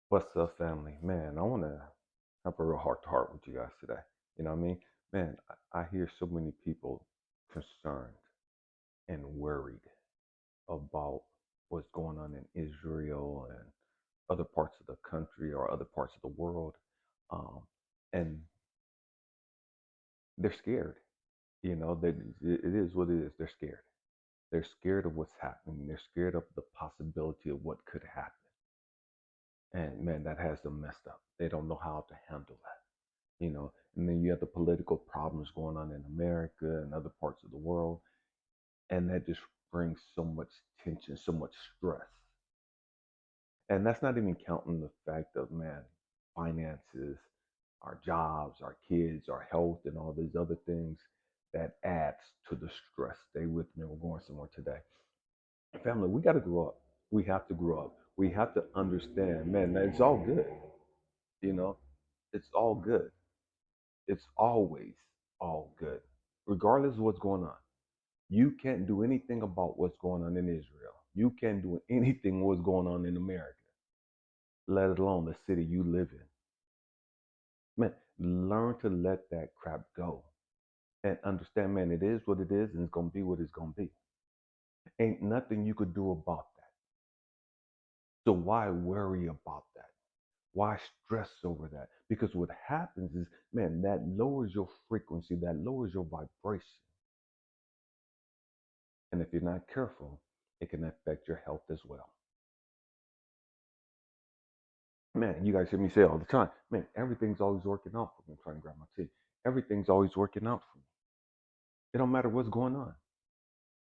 What's up, family? Man, I want to have a real heart to heart with you guys today. You know what I mean? Man, I hear so many people concerned and worried about what's going on in Israel and other parts of the country or other parts of the world. Um, and they're scared. It is what it is. They're scared. They're scared of what's happening. They're scared of the possibility of what could happen. And man, that has them messed up. They don't know how to handle that. And then you have the political problems going on in America and other parts of the world, and that just brings so much tension, so much stress. And that's not even counting the fact of, man, finances, our jobs, our kids, our health, and all these other things that adds to the stress. Stay with me, we're going somewhere today. Family, we got to grow up. We have to grow up. We have to understand, man, that it's all good. You know, it's all good. It's always all good, regardless of what's going on. You can't do anything about what's going on in Israel. You can't do anything what's going on in America, let alone the city you live in. Man, learn to let that crap go and understand, man, it is what it is and it's going to be what it's going to be. Ain't nothing you could do about that. So why worry about that? Why stress over that? Because what happens is, man, that lowers your frequency, that lowers your vibration. And if you're not careful, it can affect your health as well. Man, you guys hear me say all the time, man, everything's always working out for me. I'm trying to grab my tea. Everything's always working out for me. It don't matter what's going on.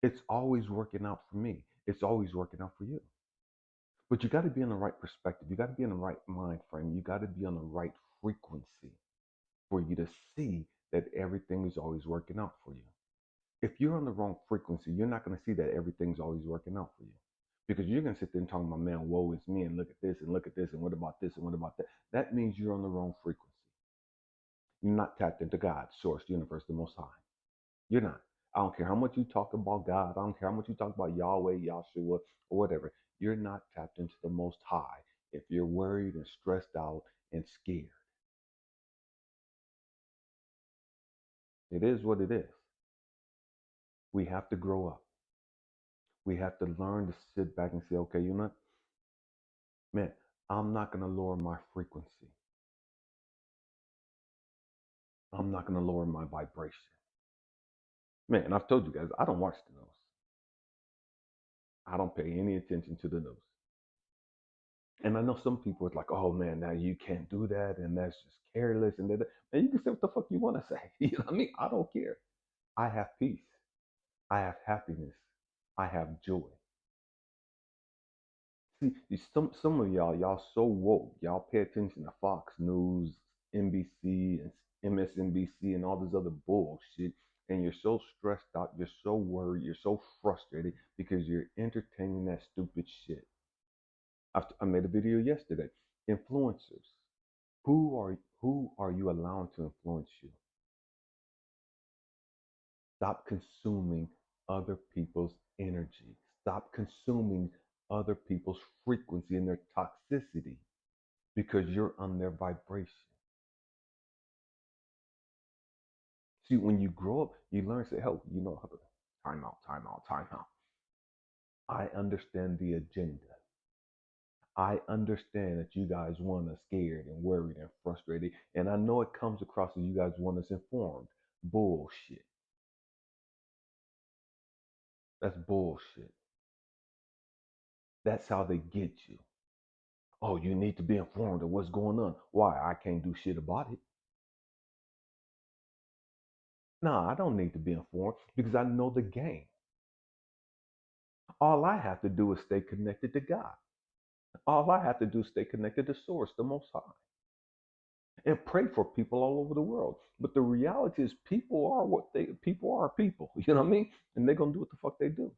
It's always working out for me. It's always working out for you. But you got to be in the right perspective. You got to be in the right mind frame. You got to be on the right frequency for you to see that everything is always working out for you. If you're on the wrong frequency, you're not going to see that everything's always working out for you. Because you're going to sit there and talk about, man, woe is me, and look at this, and look at this, and what about this, and what about that. That means you're on the wrong frequency. You're not tapped into God, source, universe, the most high. You're not. I don't care how much you talk about God. I don't care how much you talk about Yahweh, Yahshua, or whatever. You're not tapped into the most high if you're worried and stressed out and scared. It is what it is. We have to grow up. We have to learn to sit back and say, okay, you know what? Man, I'm not going to lower my frequency. I'm not going to lower my vibration. Man, and I've told you guys, I don't watch the news. I don't pay any attention to the news. And I know some people are like, oh man, now you can't do that, and that's just careless, and that. And you can say what the fuck you want to say. You know what I mean? I don't care. I have peace. I have happiness. I have joy. See, some of y'all so woke. Y'all pay attention to Fox News, NBC, and MSNBC, and all this other bullshit. And you're so stressed out. You're so worried. You're so frustrated because you're entertaining that stupid shit. I made a video yesterday. Influencers. Who are you allowing to influence you? Stop consuming other people's energy. Stop consuming other people's frequency and their toxicity because you're on their vibration. See, when you grow up, you learn to say, "Oh, you know how to time out, time out, time out." I understand the agenda. I understand that you guys want us scared and worried and frustrated. And I know it comes across as you guys want us informed. Bullshit. That's bullshit. That's how they get you. Oh, you need to be informed of what's going on. Why? I can't do shit about it. No, I don't need to be informed because I know the game. All I have to do is stay connected to God. All I have to do is stay connected to Source, the Most High, and pray for people all over the world. But the reality is, people are people. You know what I mean? And they're gonna do what the fuck they do.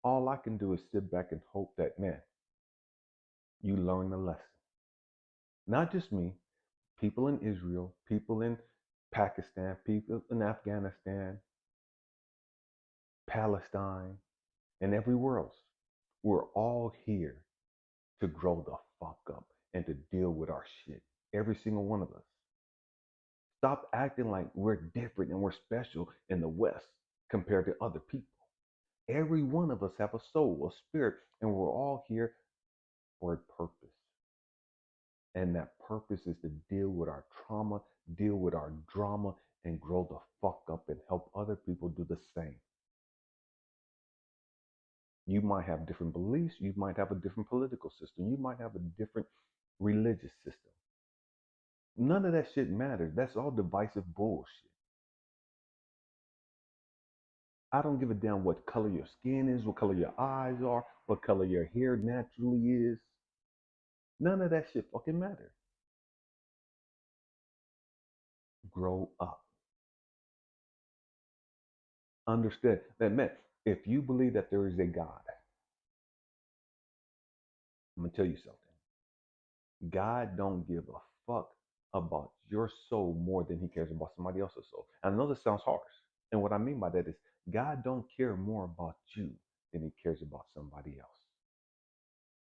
All I can do is sit back and hope that, man, you learn the lesson. Not just me, people in Israel, people in Pakistan, people in Afghanistan, Palestine, and everywhere else. We're all here to grow the fuck up and to deal with our shit. Every single one of us. Stop acting like we're different and we're special in the West compared to other people. Every one of us have a soul, a spirit, and we're all here for a purpose. And that purpose is to deal with our trauma, deal with our drama, and grow the fuck up and help other people do the same. You might have different beliefs, you might have a different political system, you might have a different religious system. None of that shit matters. That's all divisive bullshit. I don't give a damn what color your skin is, what color your eyes are, what color your hair naturally is. None of that shit fucking matters. Grow up. Understand that, man, if you believe that there is a God, I'm gonna tell you something. God don't give a fuck about your soul more than he cares about somebody else's soul. And I know this sounds harsh. And what I mean by that is God don't care more about you than he cares about somebody else.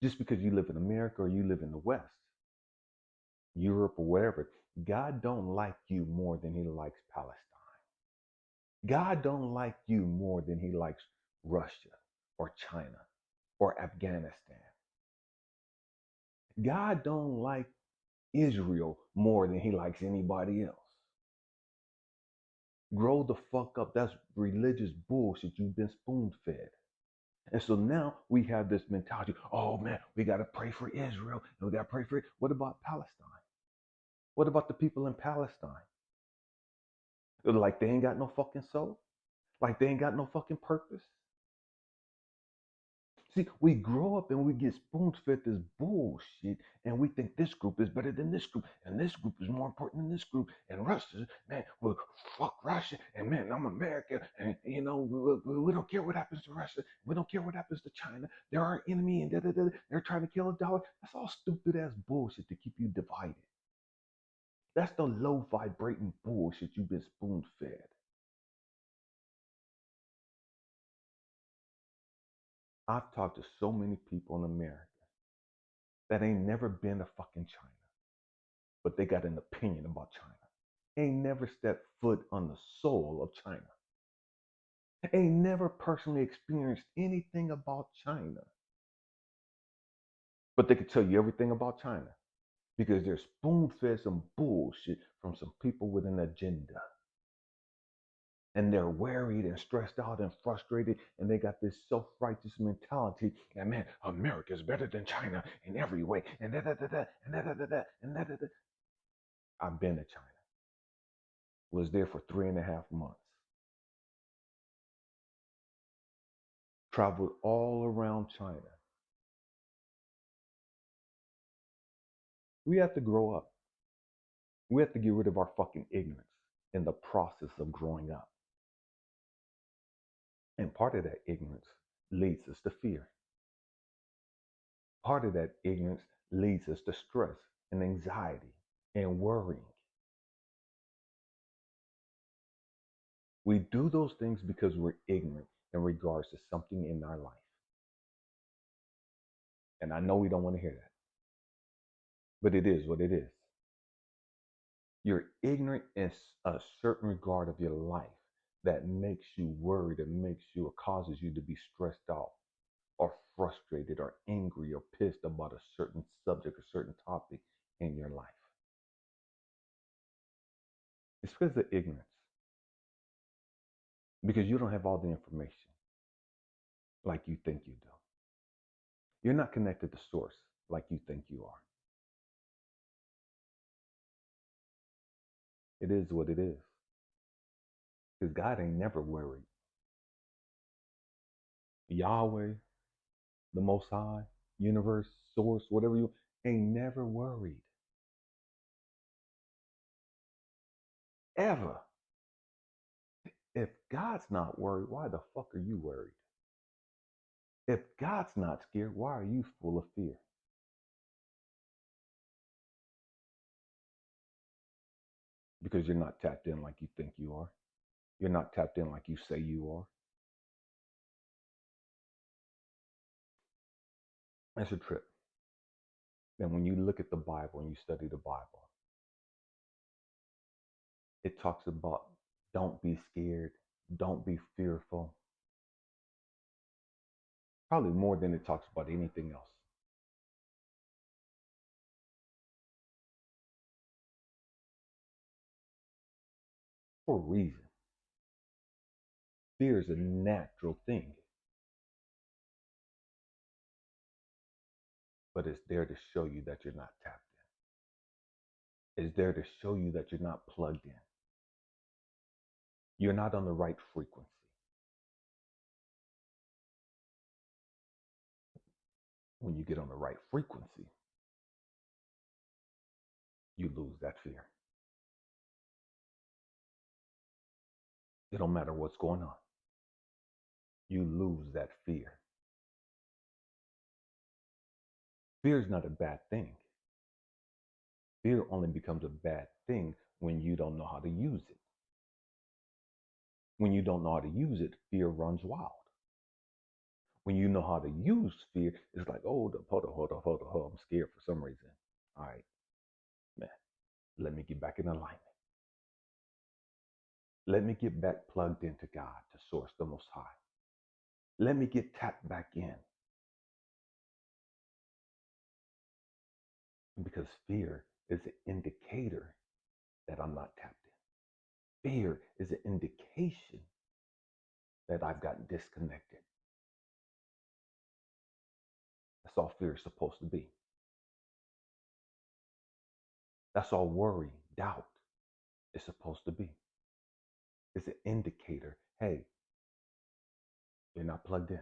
Just because you live in America or you live in the West, Europe or whatever, God don't like you more than he likes Palestine. God don't like you more than he likes Russia or China or Afghanistan. God don't like Israel more than he likes anybody else. Grow the fuck up. That's religious bullshit. You've been spoon fed. And so now we have this mentality, oh man, we got to pray for Israel. And we got to pray for it. What about Palestine? What about the people in Palestine? Like they ain't got no fucking soul? Like they ain't got no fucking purpose? See, we grow up and we get spoon fed this bullshit, and we think this group is better than this group, and this group is more important than this group. And Russia, man, well, fuck Russia, and man, I'm America, and you know, we don't care what happens to Russia, we don't care what happens to China. They're our enemy, and they're trying to kill a dollar. That's all stupid ass bullshit to keep you divided. That's the low vibrating bullshit you've been spoon fed. I've talked to so many people in America that ain't never been to fucking China, but they got an opinion about China. Ain't never stepped foot on the soil of China. Ain't never personally experienced anything about China. But they can tell you everything about China because they're spoon fed some bullshit from some people with an agenda. And they're worried and stressed out and frustrated, and they got this self-righteous mentality that, man, America is better than China in every way, and da-da-da-da, and da-da-da-da, and da-da-da. I've been to China. Was there for 3.5 months. Traveled all around China. We have to grow up. We have to get rid of our fucking ignorance in the process of growing up. And part of that ignorance leads us to fear. Part of that ignorance leads us to stress and anxiety and worrying. We do those things because we're ignorant in regards to something in our life. And I know we don't want to hear that, but it is what it is. You're ignorant in a certain regard of your life that makes you worried, that makes you or causes you to be stressed out or frustrated or angry or pissed about a certain subject, a certain topic in your life. It's because of ignorance. Because you don't have all the information like you think you do. You're not connected to source like you think you are. It is what it is. Because God ain't never worried. Yahweh, the Most High, universe, source, whatever you ain't never worried. Ever. If God's not worried, why the fuck are you worried? If God's not scared, why are you full of fear? Because you're not tapped in like you think you are. You're not tapped in like you say you are. That's a trip. And when you look at the Bible and you study the Bible, it talks about don't be scared, don't be fearful, probably more than it talks about anything else. For a reason. Fear is a natural thing, but it's there to show you that you're not tapped in. It's there to show you that you're not plugged in. You're not on the right frequency. When you get on the right frequency, you lose that fear. It don't matter what's going on. You lose that fear. Fear is not a bad thing. Fear only becomes a bad thing when you don't know how to use it. When you don't know how to use it, fear runs wild. When you know how to use fear, it's like, oh, hold up, I'm scared for some reason. All right, man, let me get back in alignment. Let me get back plugged into God, to source, the Most High. Let me get tapped back in. Because fear is an indicator that I'm not tapped in. Fear is an indication that I've gotten disconnected. That's all fear is supposed to be. That's all worry, doubt is supposed to be. It's an indicator. Hey, you're not plugged in.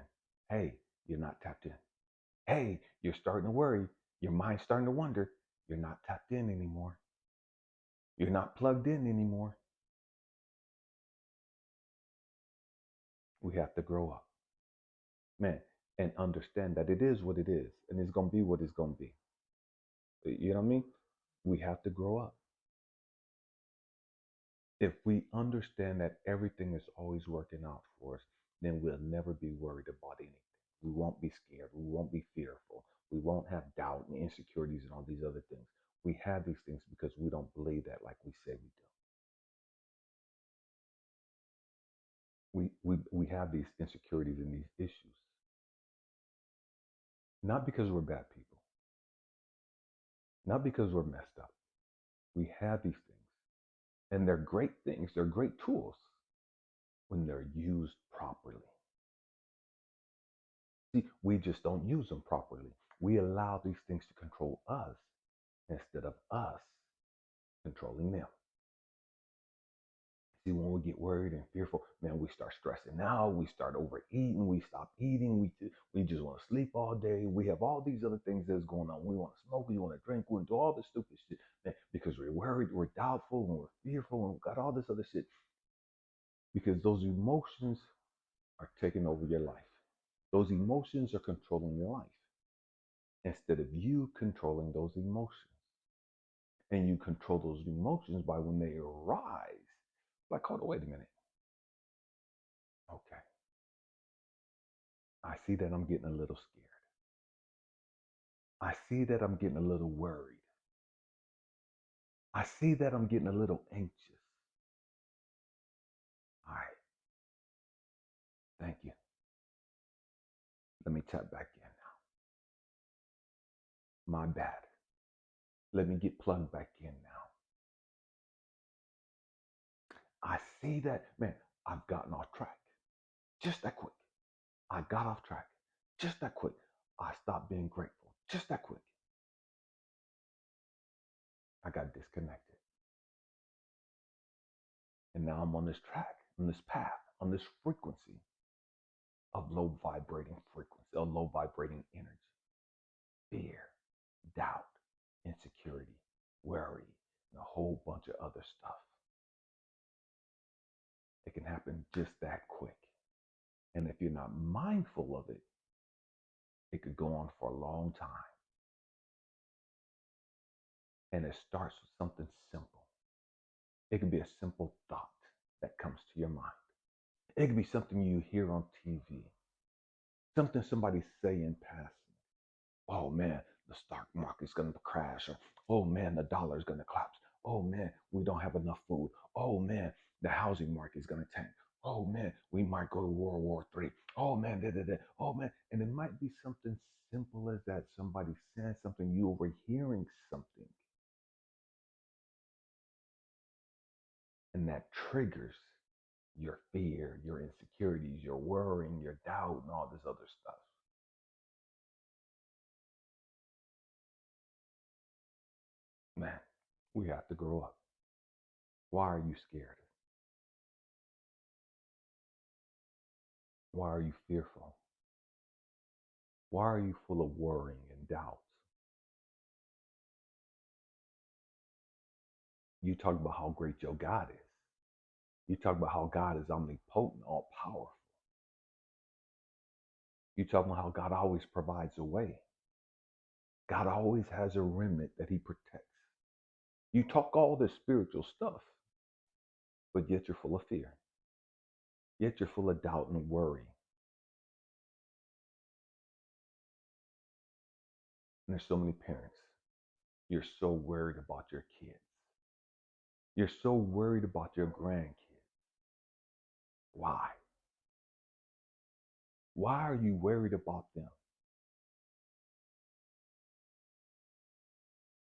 Hey, you're not tapped in. Hey, you're starting to worry. Your mind's starting to wonder. You're not tapped in anymore. You're not plugged in anymore. We have to grow up, man, and understand that it is what it is, and it's going to be what it's going to be. You know what I mean? We have to grow up. If we understand that everything is always working out for us, then we'll never be worried about anything. We won't be scared. We won't be fearful. We won't have doubt and insecurities and all these other things. We have these things because we don't believe that like we say we do. We have these insecurities and these issues, not because we're bad people, not because we're messed up. We have these things, and they're great things. They're great tools when they're used properly. See, we just don't use them properly. We allow these things to control us instead of us controlling them. See, when we get worried and fearful, man, we start stressing out. We start overeating. We stop eating. We just want to sleep all day. We have all these other things that's going on. We want to smoke. We want to drink. We want to do all this stupid shit, man, because we're worried, we're doubtful, and we're fearful, and we've got all this other shit. Because those emotions are taking over your life. Those emotions are controlling your life instead of you controlling those emotions. And you control those emotions by when they arise. Like, hold on, wait a minute. Okay. I see that I'm getting a little scared. I see that I'm getting a little worried. I see that I'm getting a little anxious. All right. Thank you. Let me tap back in now. My bad. Let me get plugged back in now. I see that, man, I've gotten off track. Just that quick. I got off track. Just that quick. I stopped being grateful. Just that quick. I got disconnected. And now I'm on this track, on this path, on this frequency of low vibrating frequency, of low vibrating energy. Fear, doubt, insecurity, worry, and a whole bunch of other stuff. It can happen just that quick. And if you're not mindful of it, it could go on for a long time. And it starts with something simple. It could be a simple thought that comes to your mind. It could be something you hear on TV, something somebody say in passing. Oh man, the stock market's going to crash. Or, oh man, the dollar's going to collapse. Oh man, we don't have enough food. Oh man, the housing market's going to tank. Oh man, we might go to World War III. Oh man, da, da, da. Oh man. And it might be something simple as that. Somebody said something, you overhearing something, and that triggers your fear, your insecurities, your worrying, your doubt, and all this other stuff. Man, we have to grow up. Why are you scared? Why are you fearful? Why are you full of worrying and doubts? You talk about how great your God is. You talk about how God is omnipotent, all powerful. You talk about how God always provides a way. God always has a remnant that he protects. You talk all this spiritual stuff, but yet you're full of fear. Yet you're full of doubt and worry. And there's so many parents. You're so worried about your kids. You're so worried about your grandkids. Why? Why are you worried about them?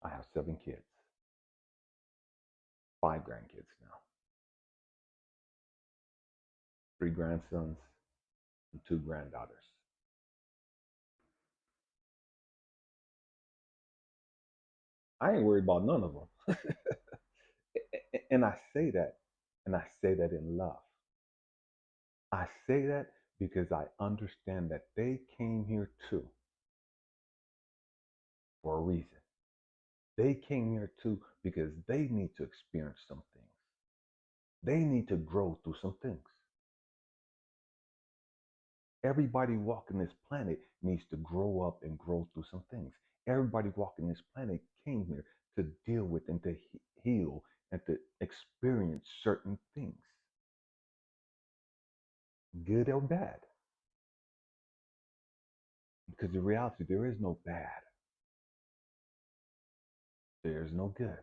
I have 7 kids, 5 grandkids now, 3 grandsons, and 2 granddaughters. I ain't worried about none of them. And I say that in love. I say that because I understand that they came here too for a reason. They came here too because they need to experience some things. They need to grow through some things. Everybody walking this planet needs to grow up and grow through some things. Everybody walking this planet came here to deal with and to heal and to experience certain things, good or bad. Because the reality, there is no bad, there is no good.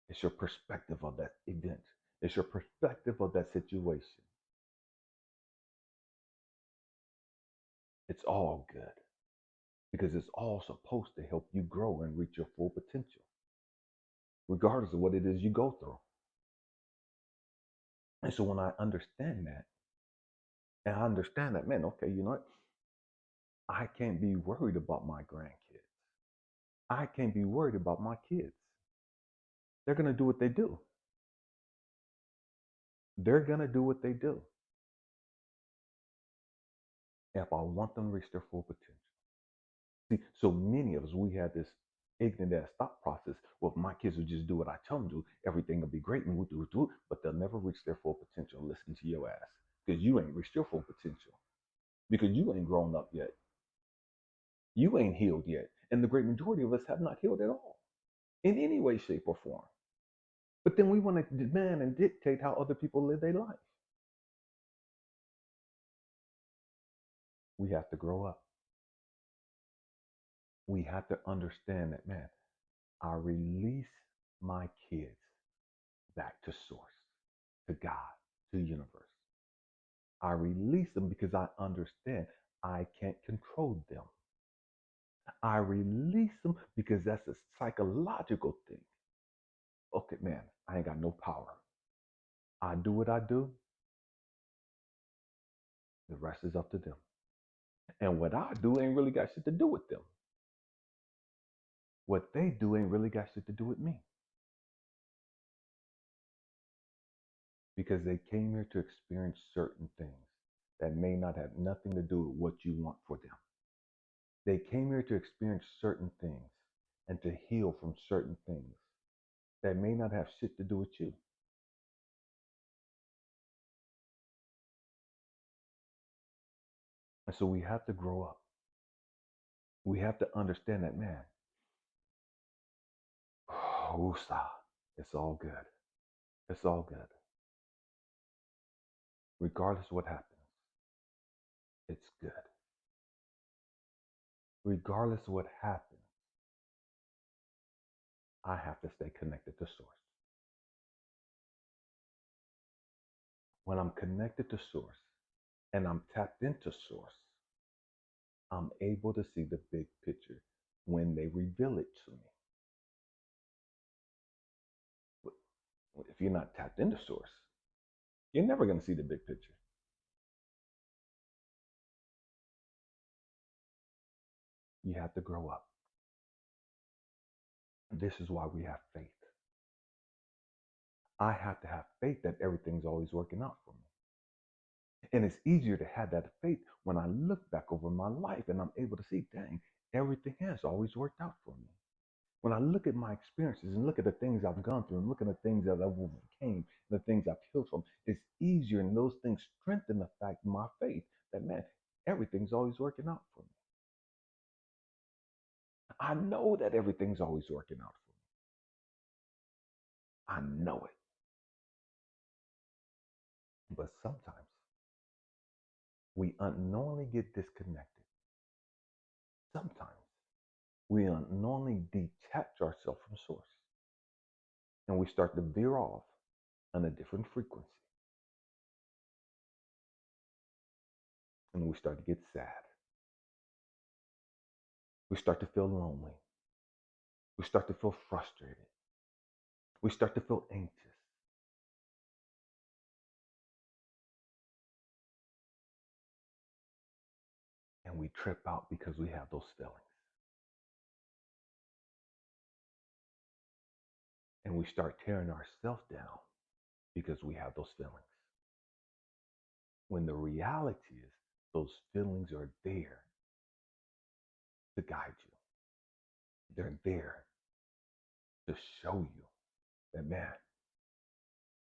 It's your perspective of that event, it's your perspective of that situation. It's all good because it's all supposed to help you grow and reach your full potential, regardless of what it is you go through. And so when I understand that, and I understand that, man, okay, you know what? I can't be worried about my grandkids. I can't be worried about my kids. They're going to do what they do. They're going to do what they do if I want them to reach their full potential. See, so many of us, we had this ignorant ass thought process. Well, if my kids will just do what I tell them to, everything will be great and we'll do, but they'll never reach their full potential. Listen to your ass because you ain't reached your full potential because you ain't grown up yet. You ain't healed yet. And the great majority of us have not healed at all in any way, shape, or form. But then we want to demand and dictate how other people live their life. We have to grow up. We have to understand that, man, I release my kids back to source, to God, to the universe. I release them because I understand I can't control them. I release them because that's a psychological thing. Okay, man, I ain't got no power. I do what I do, the rest is up to them. And what I do ain't really got shit to do with them. What they do ain't really got shit to do with me. Because they came here to experience certain things that may not have nothing to do with what you want for them. They came here to experience certain things and to heal from certain things that may not have shit to do with you. And so we have to grow up. We have to understand that, man, woosah, it's all good. It's all good. Regardless of what happens, it's good. Regardless of what happens, I have to stay connected to source. When I'm connected to source and I'm tapped into source, I'm able to see the big picture when they reveal it to me. If you're not tapped into source, you're never going to see the big picture. You have to grow up. This is why we have faith. I have to have faith that everything's always working out for me. And it's easier to have that faith when I look back over my life and I'm able to see, dang, everything has always worked out for me. When I look at my experiences and look at the things I've gone through and look at the things that I've overcame, the things I've healed from, it's easier, and those things strengthen the fact, my faith, that man, everything's always working out for me. I know that everything's always working out for me. I know it. But sometimes we unknowingly get disconnected. Sometimes we unknowingly detach ourselves from source and we start to veer off on a different frequency. And we start to get sad. We start to feel lonely. We start to feel frustrated. We start to feel anxious. And we trip out because we have those feelings. And we start tearing ourselves down because we have those feelings. When the reality is, those feelings are there to guide you. They're there to show you that, man,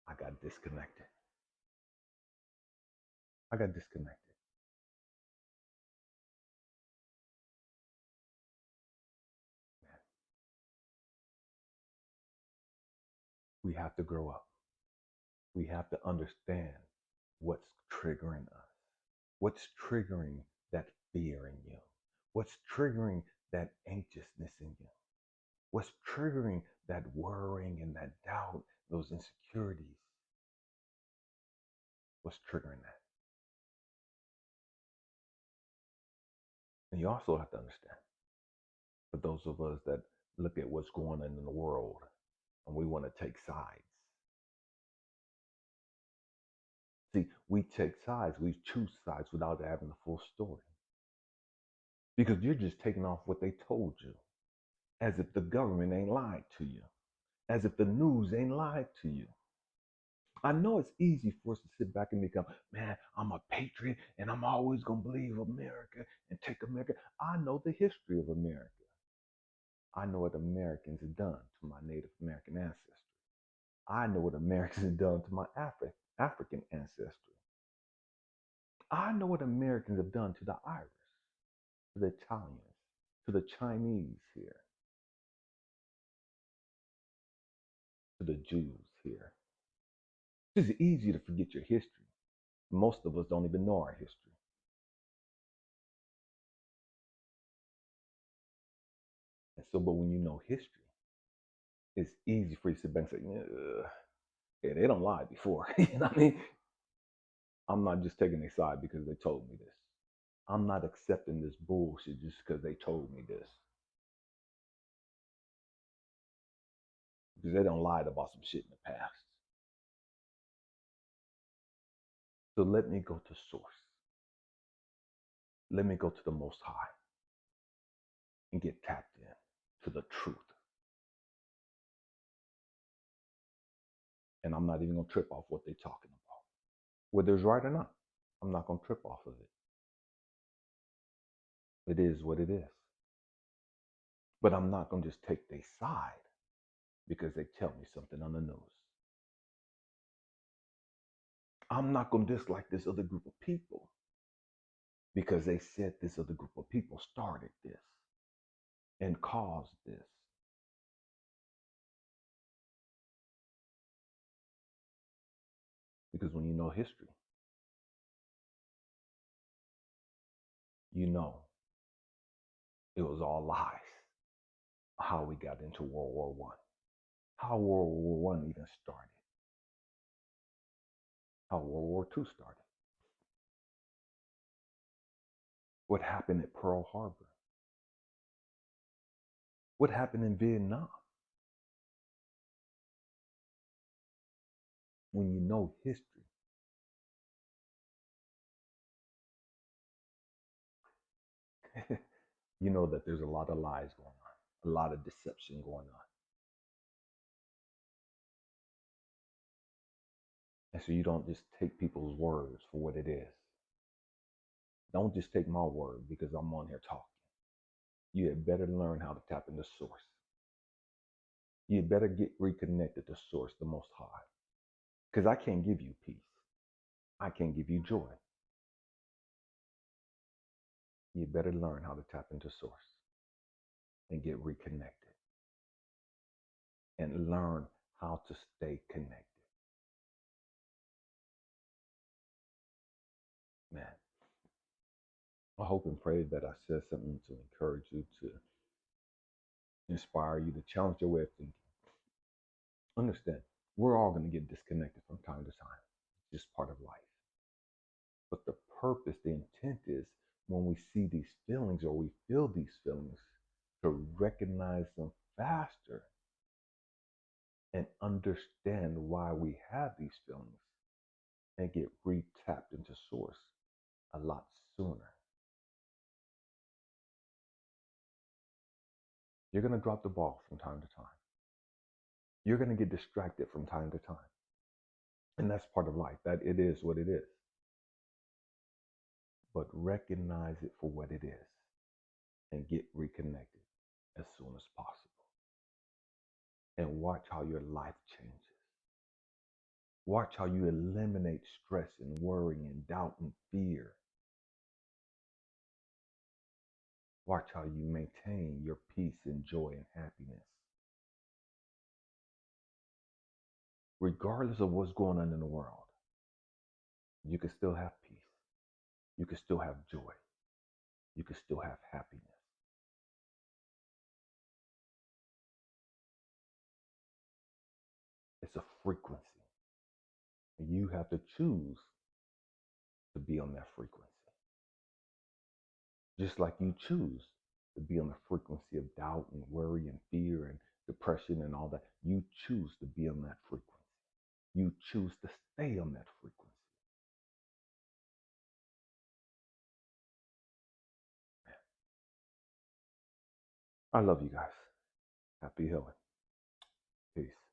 I got disconnected. I got disconnected. Man, we have to grow up. We have to understand what's triggering us. What's triggering that fear in you? What's triggering that anxiousness in you? What's triggering that worrying and that doubt, those insecurities? What's triggering that? And you also have to understand, for those of us that look at what's going on in the world and we want to take sides. See, we take sides, we choose sides without having the full story. Because you're just taking off what they told you, as if the government ain't lied to you, as if the news ain't lied to you. I know it's easy for us to sit back and become, man, I'm a patriot and I'm always going to believe America and take America. I know the history of America. I know what Americans have done to my Native American ancestry. I know what Americans have done to my African ancestry. I know what Americans have done to the Irish, to the Italians, to the Chinese here, to the Jews here. It's easy to forget your history. Most of us don't even know our history. And so, but when you know history, it's easy for you to sit back and say, yeah, they don't lie before. You know what I mean? I'm not just taking their side because they told me this. I'm not accepting this bullshit just because they told me this. Because they don't lied about some shit in the past. So let me go to source. Let me go to the Most High and get tapped in to the truth. And I'm not even going to trip off what they're talking about. Whether it's right or not, I'm not going to trip off of it. It is what it is. But I'm not going to just take their side because they tell me something on the news. I'm not going to dislike this other group of people because they said this other group of people started this and caused this. Because when you know history, you know it was all lies. how we got into World War One, how World War One even started, how World War Two started, what happened at Pearl Harbor, what happened in Vietnam. When you know history, you know that there's a lot of lies going on, a lot of deception going on. And so you don't just take people's words for what it is. Don't just take my word because I'm on here talking. You had better learn how to tap into source. You had better get reconnected to source, the Most High. Because I can't give you peace. I can't give you joy. You better learn how to tap into source and get reconnected and learn how to stay connected. Man, I hope and pray that I said something to encourage you, to inspire you, to challenge your way of thinking. Understand, we're all going to get disconnected from time to time. It's just part of life. But the purpose, the intent is when we see these feelings or we feel these feelings, to recognize them faster and understand why we have these feelings and get re-tapped into source a lot sooner. You're going to drop the ball from time to time. You're going to get distracted from time to time. And that's part of life. That it is what it is. But recognize it for what it is and get reconnected as soon as possible. And watch how your life changes. Watch how you eliminate stress and worry and doubt and fear. Watch how you maintain your peace and joy and happiness. Regardless of what's going on in the world, you can still have peace. You can still have joy. You can still have happiness. It's a frequency. And you have to choose to be on that frequency. Just like you choose to be on the frequency of doubt and worry and fear and depression and all that. You choose to be on that frequency. You choose to stay on that frequency. I love you guys. Happy healing. Peace.